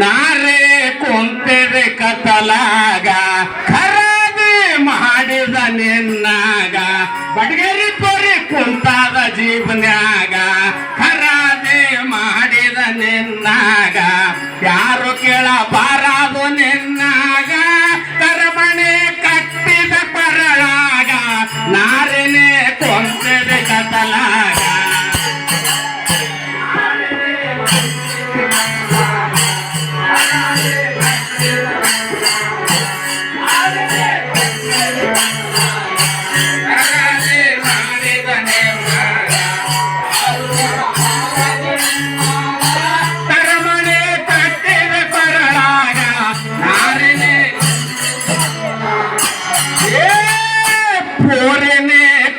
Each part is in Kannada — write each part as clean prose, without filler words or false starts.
ನಾರೇ ಕುಂತಿದೆ ಕತ್ತಲಾಗ ಖರಾಬಿ ಮಾಡಿದ ನಿನ್ನಾಗ ಬಡಗೇರಿ ಪೊರಿ ಕುಂತಾದ ಜೀವನ್ಯಾಗ ಖರಾಬಿ ಮಾಡಿದ ನಿನ್ನಾಗ ಯಾರು ಕೇಳಬಾರದು ನಿನ್ನಾಗ ಕರಮಣೆ ಕಟ್ಟಿದ ಪರಳಾಗ ನಾರಿನೇ ಕುಂತಿದೆ ಕತ್ತಲಾಗ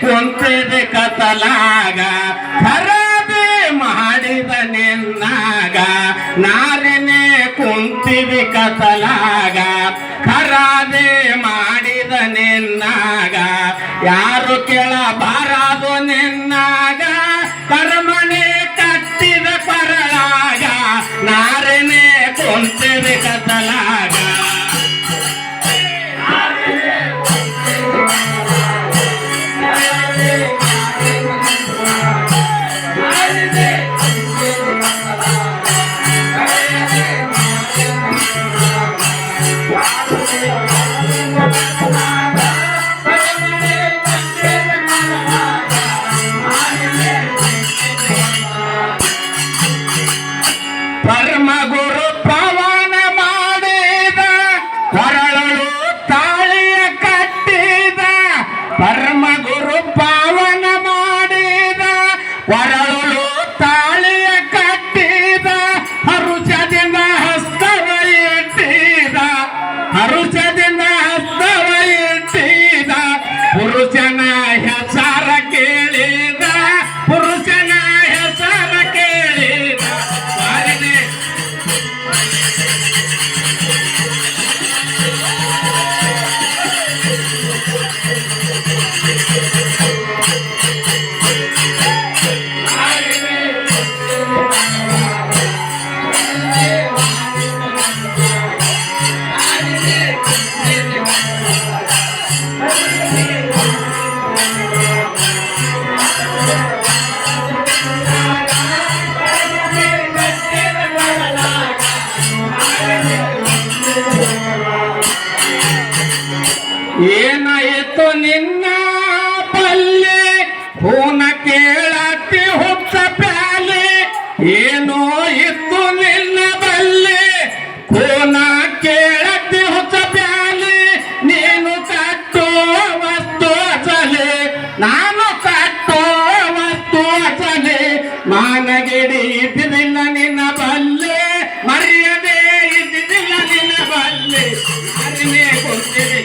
ಕುಂತಿದೆ ಕತ್ತಲಾಗ ಖರಾಬಿ ಮಾಡಿದ ನಿನ್ನಾಗ ನಾರಿನೇ ಕುಂತಿದೆ ಕತ್ತಲಾಗ ಖರಾಬಿ ಮಾಡಿದ ನಿನ್ನಾಗ ಯಾರು ಕೇಳಬಾರದು ನಿನ್ನಾಗ ಕರ್ಮಣೆ ಕಟ್ಟಿದ ಪರಳಾಗ ನಾರಿನೇ ಕುಂತಿದೆ ಕತ್ತಲಾಗ ಪರಮ ಗುರು ಪವನ ಮಾಡಿದ ಕೊರಳಲು ತಾಳಿಯ ಕಟ್ಟಿದ ಪರಮ ಗುರು ಪವನ ಮಾಡಿದ ಕೊರಳಲು ತಾಳಿಯ ಕಟ್ಟಿದ ಹರುಷದಿಂದ ಹಸ್ತವ ಇಟ್ಟಿದ ಹರುಷದಿಂದ ಹಸ್ತವ ಇಟ್ಟಿದ ಪುರುಷನ ಹೆಸರ ಕೇಳಿದ ಪುರುಷನ ಹೆಸರ ಕೇಳಿದ ಏನಾಯಿತು ನಿನ್ನ ಬಲ್ಲೆ ಹೂನ ಕೇಳತಿ ಹುಟ್ಟ ಪ್ಯಾಲೆ ಏನೋ ಇತ್ತು ನಿನ್ನ ಬಲ್ಲೆ ಹೂನ ಕೇಳತಿ ಹುಟ್ಟ ಪ್ಯಾಲೆ ನೀನು ಕಟ್ಟೋ ವಸ್ತು ಅಚಲೆ ನಾನು ಕಟ್ಟೋ ವಸ್ತು ಅಚಲೆ ಮಾನಗಿಡಿ ಇದ್ದಿಲ್ಲ ನಿನ್ನ ಬಲ್ಲೆ ಮರ್ಯಾದೆ ಇದ್ದಿಲ್ಲ ನಿನ್ನ ಬಲ್ಲೆ ಅರಿಮೆ ಕೊಡ್ತೀವಿ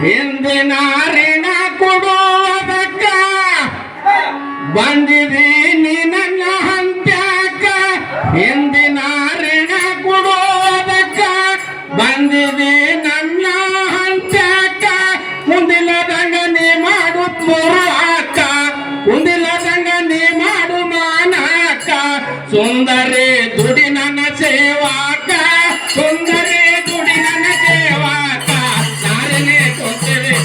ಹಿಂದಿನ ಋಣ ಕೊಡುವುದಕ್ಕ ಬಂದಿದೀನಿ ನನ್ನ ಹಂತ್ಯಾಕ ಹಿಂದಿನ ಋಣ ಕೊಡುವುದಕ್ಕ ಬಂದಿದಿ ನನ್ನ ಹಂತ್ಯಾಕ ಮುಂದಿಲ್ಲದಂಗ ನೀ ಮಾಡು ಪುರಾಕ ಮುಂದಿಲ್ಲದಂಗ ನೀ ಮಾಡು ಮಾನಕ ಸುಂದರಿ ದುಡಿ ನನ್ನ ಸೇವಾಕ ಸುಂದರಿ ದುಡಿ ನನ್ನ ಸೇವಾಕ ನಾರಿನೇ ಕೊಡ್ತೇವೆ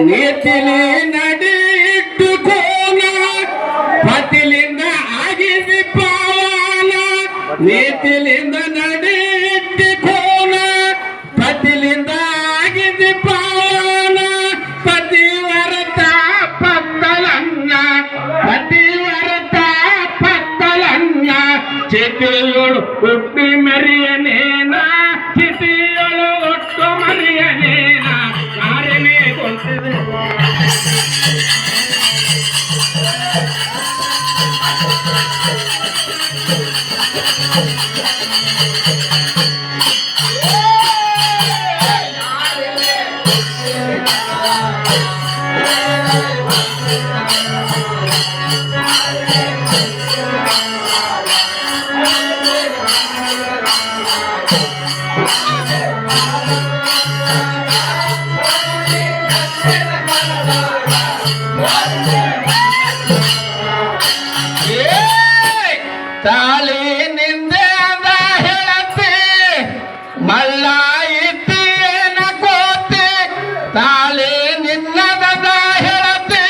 ನೀತಿಲಿ ನಡಿ ಇಟ್ಟುಕೋನ ಪತಿಲಿಂದ ಆಗಿದೆ ಪಾವನ ನೀತಿಲಿಂದ ನಡಿ ಇಟ್ಟುಕೋನ ಪತಿಲಿಂದ ಆಗಿದೆ ಪಾವನ ಪತಿವರತ ಪತ್ತಲನ್ನ ಪತಿವರತ ಪತ್ತಲನ್ನ ಚಿತಿಯೋಳು ಹುಟ್ಟಿ ಮರಿಯನೇನ ಚಿತಿಯೋಳು ಹುಟ್ಟು ಮರಿಯನೇನ ಯಾರನೇ ಗೊತ್ತಿದೆ ತಾಳಿ ನಿಂದ ಹೇಳತ್ತೆ ಮಲ್ಲ ಇತ್ತಿ ಏನ ಕೋತೆ ತಾಳಿ ನಿನ್ನದ ಹೇಳತ್ತೆ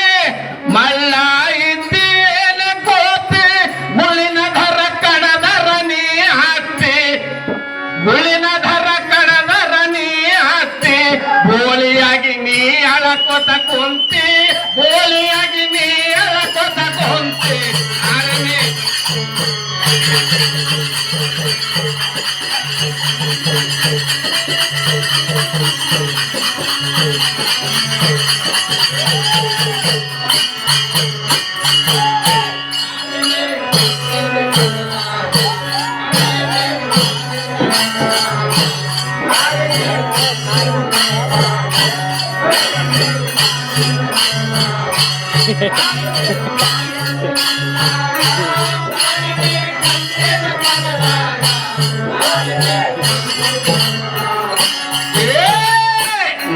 ಮಲ್ಲ ಇತ್ತಿ ಏನ ಕೋತೆ ಮುಳಿನ ಧರ ಕಡದರ ನೀ ಹತ್ತಿ ಮುಳಿನ ಧರ ಕಡದರ ನೀ ಹತ್ತಿ ಬೋಳಿಯಾಗಿ ನೀ ಅಳಕೋತ ಕುಂತಿ ಬೋಳಿಯಾಗಿ ನೀ ಅಳಕೋತ ಕುಂತಿ ಆರನೇ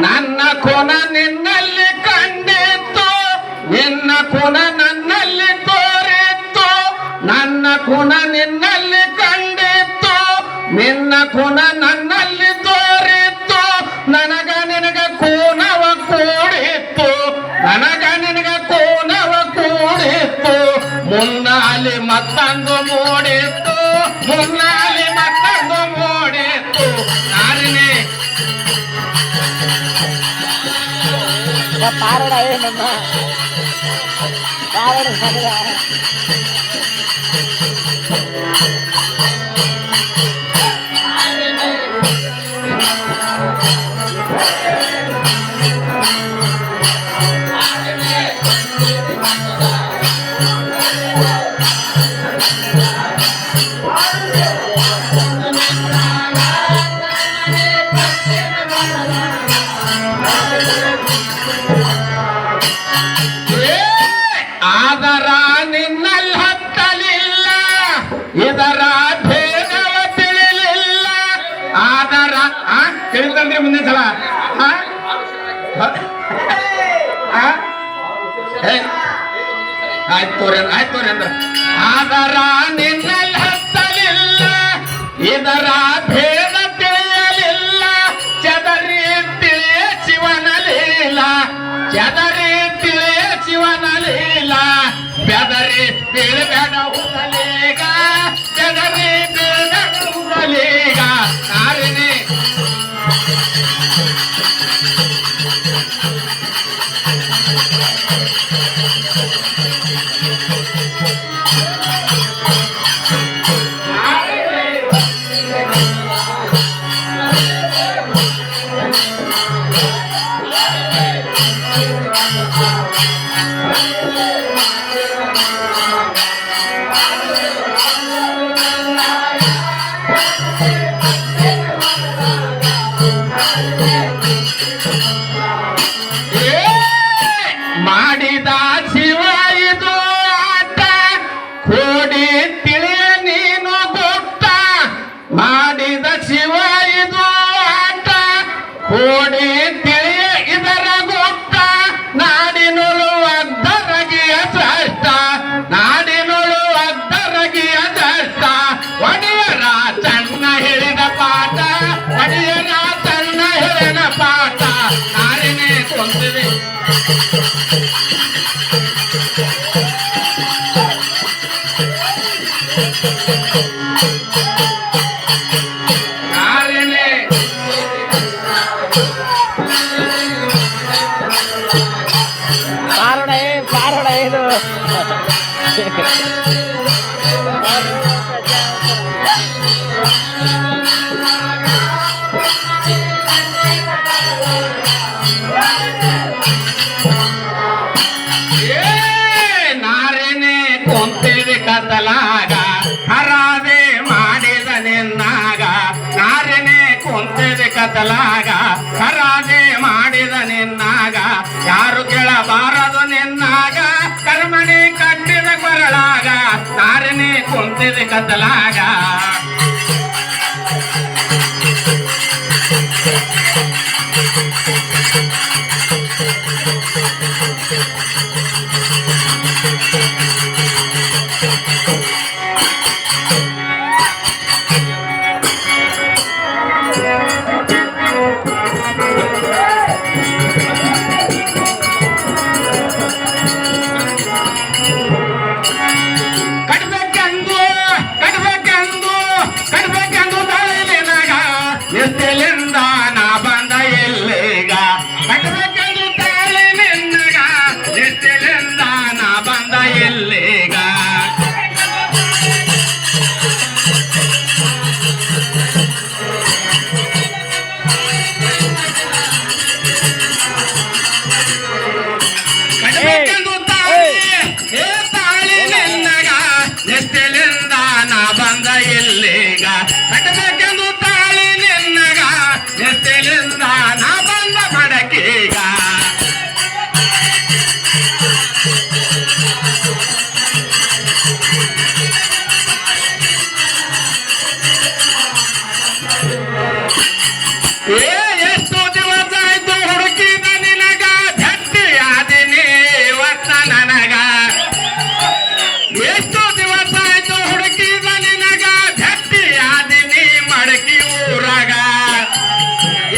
ನನ್ನ ಕೋನ ನಿನ್ನಲ್ಲಿ ಕಂಡಿತ್ತು ನಿನ್ನ ಕೋನ ನನ್ನಲ್ಲಿ ತೋರಿತ್ತು ನನ್ನ ಕೋನ ನಿನ್ನಲ್ಲಿ ಕಂಡಿತ್ತು ನಿನ್ನ ಕೋನ ನನ್ನಲ್ಲಿ ತೋರಿತ್ತು ನನಗ ನಿನಗ ಕೋನವ ಕೂಡಿತ್ತು ನನಗ ನಿನಗ ಕೋನವ ಕೂಡಿತ್ತು ಮುನ್ನಾಲಿ ಮತ್ತೊಂದು ಮೂಡಿತ್ತು ಮುನ್ನಾಲಿ ಮತ್ತೊಂದು ಮೂಡಿತ್ತು ನಾರಿನೇ ಪಾರಡ ಏನಮ್ಮ ಪಾರಡ ಆದರ ನಿನ್ನಲ್ಲಿ ಹತ್ತಲಿಲ್ಲ ಇದರ ಭೇದವ ತಿಳಿಲಿಲ್ಲ ಆದರ ತಿಳಿತಂದ್ರೆ ಮುಂದಿನ ಸಲ ಆಯ್ತು ತೋರಿ ಅಂದ್ರ ಆದರ ನಿನ್ನಲ್ಲಿ ಹತ್ತಲಿಲ್ಲ ಇದರ ಭೇದ ತಿಳಿಯಲಿಲ್ಲ ಚದರಿ ತಿಳಿಯ ಶಿವನಲಿಲ್ಲ ಚದರಿ ತಿಳಿಯ ಶಿವನಲಿಲ್ಲ ಬೆದರಿ ಬೀಳಬೇಡ ಹುಡಲೀಗ ಬೆದರಿ ಬೀಳಬೇಡ ಹುಡಲೀಗ ನಾರಿನೇ ಮಾಡಿದ ಶಿವ ಇದು ಆಟ ಕೋಡಿ ತಿಳಿಯ ನೀನು ಗೊತ್ತ ಮಾಡಿದ ಶಿವ ಇದು ಆಟ ಕೋಡಿ ತಿಳಿಯ ಇದರ ಗೊತ್ತ ನಾಡಿನುಳು ಅದ್ದರಗಿಯ ಶ್ರೇಷ್ಠ ನಾಡಿನುಳು ಅದ್ದರಗಿಯ ಶ್ರೇಷ್ಠ ಒಡೆಯರ ಚನ್ನ ಹೇಳಿದ ಪಾಠ ಒಡೆಯರ ಚನ್ನ ಹೇಳಿದ ಕೊಂತಿದೆ ನಾರಿನೇ ಪಾರೋಡ ಇದು ನಾರಿನೇ ಕೊಂತಿದೆ ಕತ್ತಲಾಗ ಹರಾದೆ ಮಾಡಿದ ನಿನ್ನಾಗ ನಾರಿನೇ ಕೊಂತಿದೆ ಕತ್ತಲಾಗ ಹರಾದೆ ಮಾಡಿದ ನಿನ್ನಾಗ ಯಾರು ಕೇಳಬಾರದು ನಿನ್ನಾಗ ಕರ್ಮಣಿ ಕಟ್ಟಿದ ಕೊರಳಾಗ ನಾರಿನೇ ಕೊಂತಿದೆ ಕತ್ತಲಾಗ ಕಟ್ಬೇಕೆಂದು ತಳಿಲಿನಾಗ ನಿಸ್ತಿಲಿಂದ ನಾ ಬಂದ ಎಲ್ಲಿಗ ಕಟ್ಬೇಕೆಂದು ತಾಳಿ ನಿನ್ನಗ ನಿಸ್ತಿಲಿಂದ ನಾ ಬಂದ ಎಲ್ಲಿಗ ಕಟ್ಬೇಕೆಂದು ತಾಳಿ ನಿನ್ನಗ ನಿಸ್ತಿಲಿಂದ ನಾ ಬಂದ ಎಲ್ಲಿಗ ಕಟ್ಟಬೇಕೆಂದು ತಾಳಿ ನಿನ್ನಗ ನಿಸ್ತಿಲಿಂದ ನಾ ಬಂದ ಮಡಕೀಗ ಎಷ್ಟು ದಿವಸ ಆಯ್ತು ಹುಡುಕಿದ ನಿನಗ ಭಕ್ತಿಯಾದಿನಿ ಇವತ್ತ ನನಗ ಎಷ್ಟು ದಿವಸ ಆಯ್ತು ಹುಡುಕಿದ ನಿನಗ ಭಕ್ತಿಯಾದಿನಿ ಮಡಕಿ ಊರಾಗ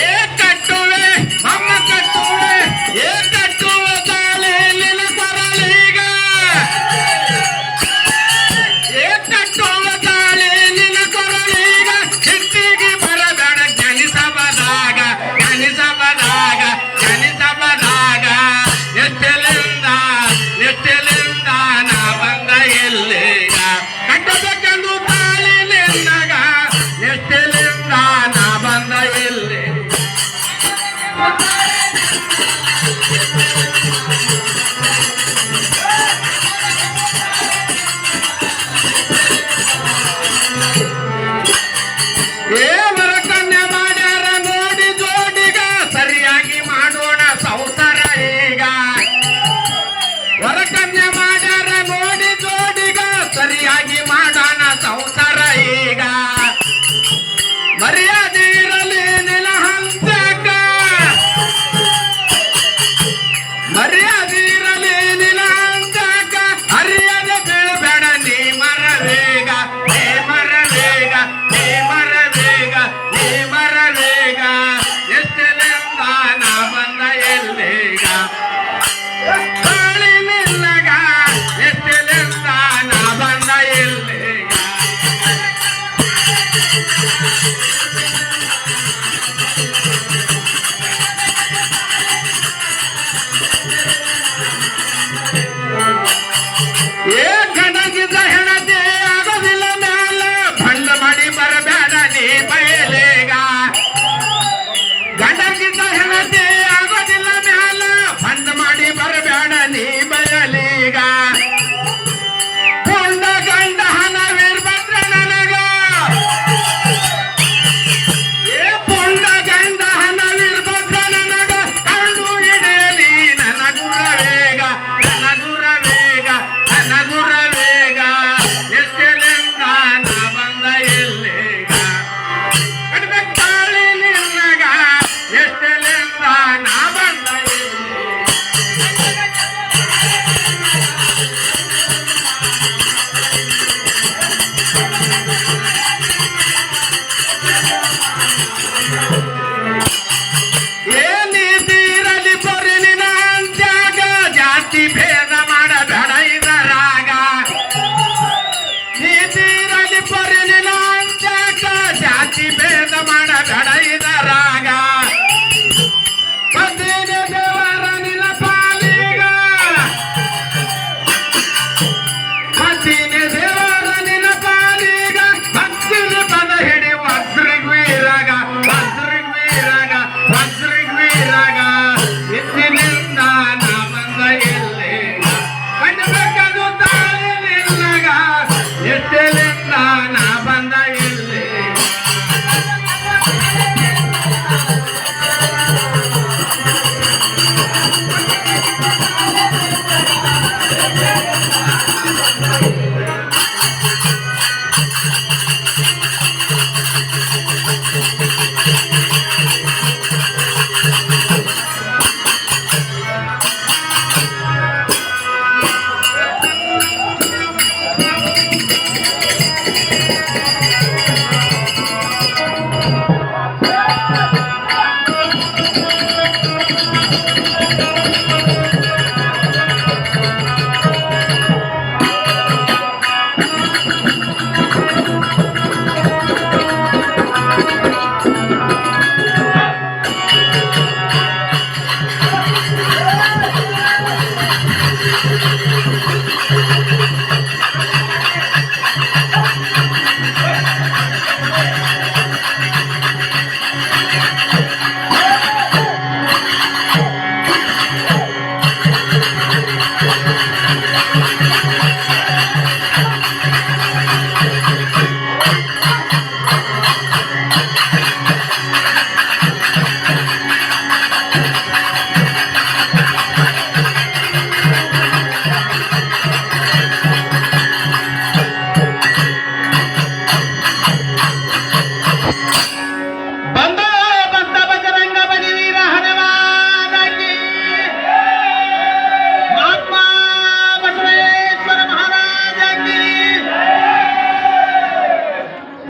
ಏ ಕಟ್ಟುವೆ ಅಮ್ಮ ಕಟ್ಟುವೆ ಏ ಕಟ್ಟುವ ತಾಳಿ ನಿನ ಕೊರಳೀಗ ಏ ಕಟ್ಟುವ ತಾಳಿ ನಿನ ಕೊರಳೀಗ ಹಿಟ್ಟಿಗೆ ಬರಬೇಡ ಜನಿಸಬದಾಗ ಜನಿಸಬದಾಗ ಜನಿಸಬದಾಗ ಎಷ್ಟೆಲಿಂದ ಎಷ್ಟೆಲಿಂದ ನಾ ಬಂದ ಎಲ್ಲಿಗ ಕಟ್ಟಬೇಕೆಂದು ತಾಳಿ ನಿನ್ನಗ ಎಷ್ಟೆಲಿಂದ ನಾ ಬಂದ ಎಲ್ಲಿ ದೇವರ ಕನ್ಯೆ ಮಾಡ್ಯಾರ ನೋಡಿ ಜೋಡಿಗ ಸರಿಯಾಗಿ ಮಾಡೋಣ ಸಂಸಾರ ಈಗ ವರಕನ್ಯೆ ಮಾಡ್ಯಾರ ನೋಡಿ ಜೋಡಿಗ ಸರಿಯಾಗಿ ಮಾಡೋಣ ಸಂಸಾರ ಈಗ ಮರ್ಯಾದೆ ಇರಲಿ ನಿಲ ಹಂಸಕ ಮರ್ಯಾದೆ ಇರಲಿ